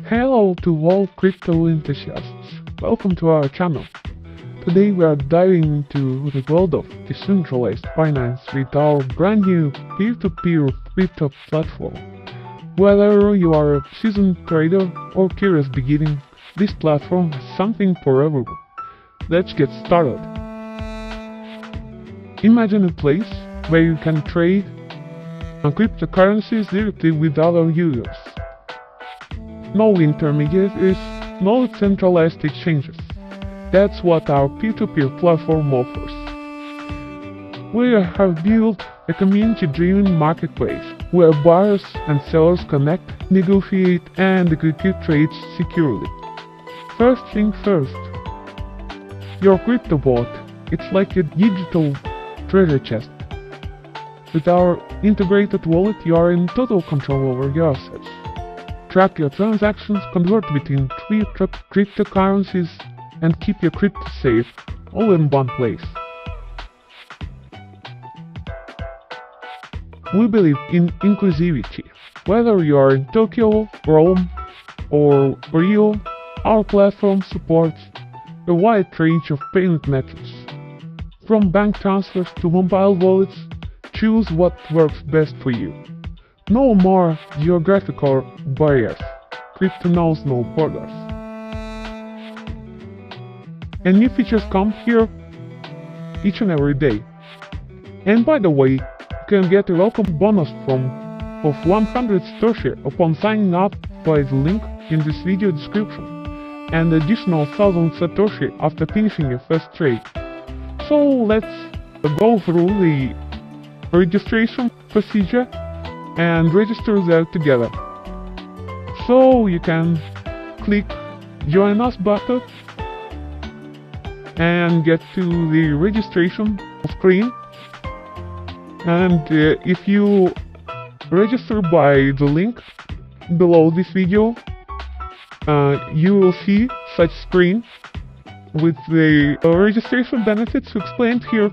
Hello to all crypto enthusiasts. Welcome to our channel. Today we are diving into the world of decentralized finance with our brand new peer-to-peer crypto platform. Whether you are a seasoned trader or curious beginning, this platform has something for everyone. Let's get started. Imagine a place where you can trade on cryptocurrencies directly with other users. No intermediaries, no centralized exchanges. That's what our peer-to-peer platform offers. We have built a community-driven marketplace where buyers and sellers connect, negotiate, and execute trades securely. First thing first, your crypto bot. It's like a digital treasure chest. With our integrated wallet, you are in total control over your assets. Track your transactions, convert between three cryptocurrencies, and keep your crypto safe, all in one place. We believe in inclusivity. Whether you are in Tokyo, Rome, or Rio, our platform supports a wide range of payment methods. From bank transfers to mobile wallets, choose what works best for you. No more geographical barriers. Crypto knows no borders. And new features come here each and every day. And by the way, you can get a welcome bonus of 100 Satoshi upon signing up by the link in this video description, and additional 1000 Satoshi after finishing your first trade. So let's go through the registration procedure and register there together. So you can click Join Us button and get to the registration screen. And if you register by the link below this video, you will see such screen with the registration benefits explained here.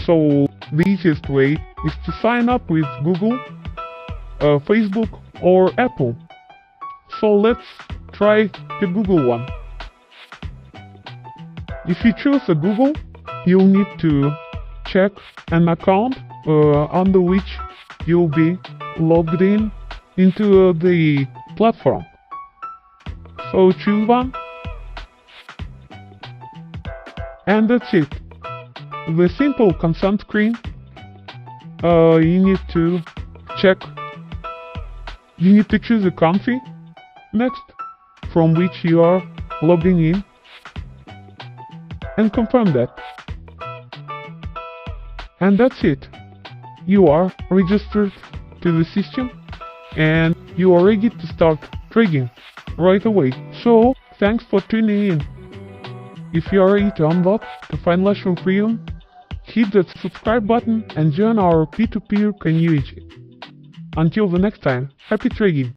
So the easiest way is to sign up with Google, Facebook, or Apple. So let's try the Google one. If you choose a Google, you'll need to check an account under which you'll be logged into the platform. So choose one, and that's it. The simple consent screen, you need to choose a country next from which you are logging in and confirm that. And that's it. You are registered to the system and you are ready to start trading right away. So thanks for tuning in. If you are ready to unlock the financial freedom, hit that subscribe button and join our P2P community. Until the next time, happy trading!